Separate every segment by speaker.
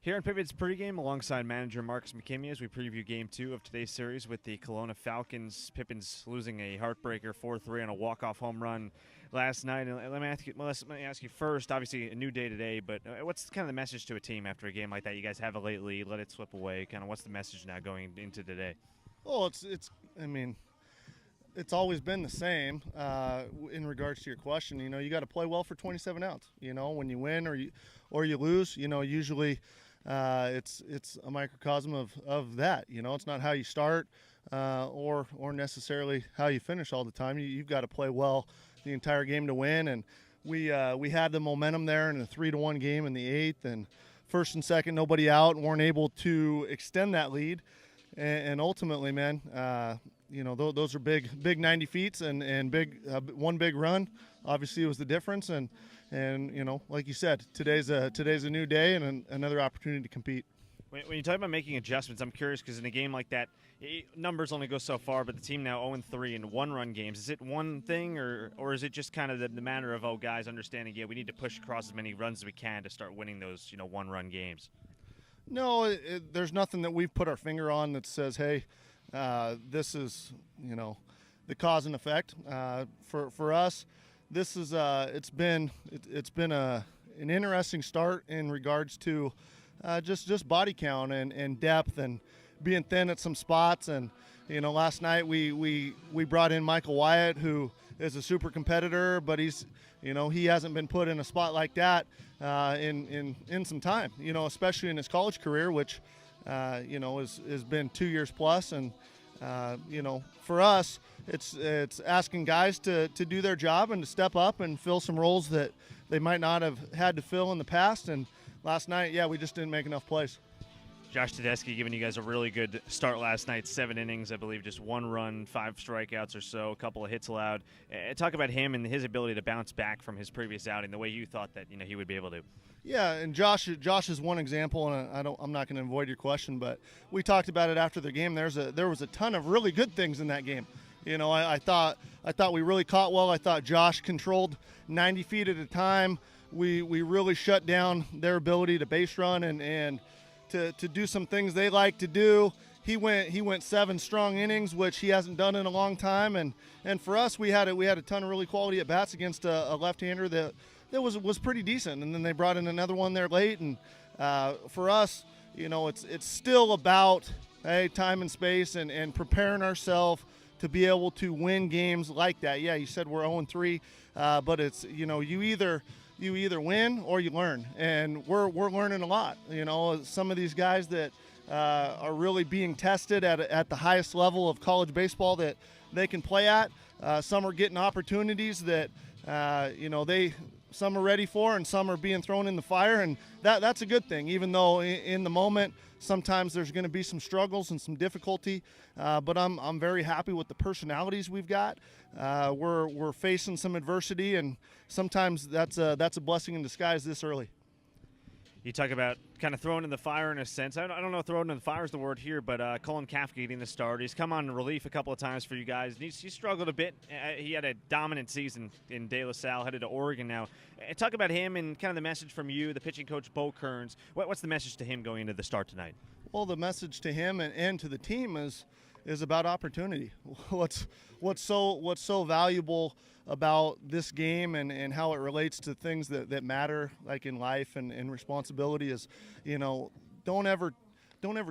Speaker 1: Here on Pippins PreGame, alongside manager Marcus McKimmey, as we preview Game 2 of today's series with the Kelowna Falcons. Pippins losing a heartbreaker 4-3 on a walk-off home run last night. And let me ask you first, obviously a new day today, but what's kind of the message to a team after a game like that? You guys have a late lead, let it slip away. Kind of what's the message now going into today?
Speaker 2: Well, it's always been the same in regards to your question. You know, you got to play well for 27 outs. You know, when you win or you lose, you know, usually it's a microcosm of that. You know, it's not how you start or necessarily how you finish all the time. You've got to play well the entire game to win. And we had the momentum there in a 3-1 game in the 8th, and first and second, nobody out, and weren't able to extend that lead. And ultimately, man, you know, those are big 90 feet and big one big run. Obviously, it was the difference. And you know, like you said, today's a new day and another opportunity to compete.
Speaker 1: When you talk about making adjustments, I'm curious because in a game like that, numbers only go so far, but the team now 0-3 in one-run games. Is it one thing, or is it just kind of the matter of, oh, guys, understanding, yeah, we need to push across as many runs as we can to start winning those, you know, one-run games?
Speaker 2: No, there's nothing that we've put our finger on that says, hey, this is, you know, the cause and effect. For us, this is it's been an interesting start in regards to just body count and depth and being thin at some spots. And you know, last night we brought in Michael Wyatt, who is a super competitor, but he hasn't been put in a spot like that in some time. You know, especially in his college career, which you know has been 2 years plus. And you know, for us, it's asking guys to do their job and to step up and fill some roles that they might not have had to fill in the past. And last night, yeah, we just didn't make enough plays.
Speaker 1: Josh Tedeschi giving you guys a really good start last night. 7 innings, I believe, just 1 run, 5 strikeouts or so, a couple of hits allowed. Talk about him and his ability to bounce back from his previous outing, the way you thought that, you know, he would be able to.
Speaker 2: Yeah, and Josh is one example, and I'm not going to avoid your question, but we talked about it after the game. There was a ton of really good things in that game. You know, I thought we really caught well. I thought Josh controlled 90 feet at a time. We really shut down their ability to base run and to do some things they like to do. He went 7 strong innings, which he hasn't done in a long time. And for us, we had a ton of really quality at bats against a left-hander that was pretty decent. And then they brought in another one there late. And for us, you know, it's still about time and space and preparing ourselves to be able to win games like that. Yeah, you said we're 0-3, but it's, you know, you either win or you learn, and we're learning a lot. You know, some of these guys that are really being tested at the highest level of college baseball that they can play at. Some are getting opportunities that you know some are ready for, and some are being thrown in the fire, and that's a good thing. Even though in the moment sometimes there's going to be some struggles and some difficulty, but I'm very happy with the personalities we've got. We're facing some adversity, and sometimes that's a blessing in disguise this early.
Speaker 1: You talk about kind of thrown in the fire in a sense. I don't know if thrown in the fire is the word here, but Colin Kaif getting the start. He's come on relief a couple of times for you guys. He struggled a bit. He had a dominant season in De La Salle, headed to Oregon now. Talk about him and kind of the message from you, the pitching coach, Bo Kearns. What's the message to him going into the start tonight?
Speaker 2: Well, the message to him and to the team is about opportunity. What's so valuable about this game and how it relates to things that matter, like in life and responsibility, is, you know, don't ever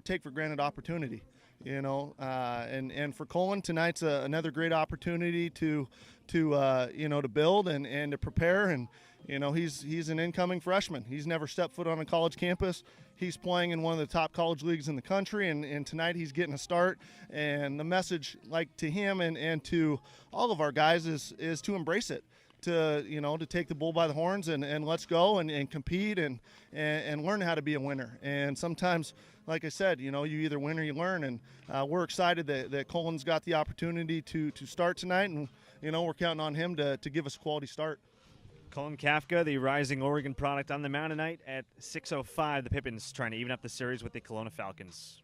Speaker 2: take for granted opportunity. You know, and for Colin, tonight's another great opportunity to build and to prepare. And you know, he's an incoming freshman. He's never stepped foot on a college campus. He's playing in one of the top college leagues in the country, and tonight he's getting a start. And the message, like, to him and to all of our guys is to embrace it, to take the bull by the horns and let's go and compete and learn how to be a winner. And sometimes, like I said, you know, you either win or you learn. And we're excited that Colin's got the opportunity to start tonight, and you know, we're counting on him to give us a quality start.
Speaker 1: Colin Kaif, the rising Oregon product, on the mound tonight at 6:05. The Pippins trying to even up the series with the Kelowna Falcons.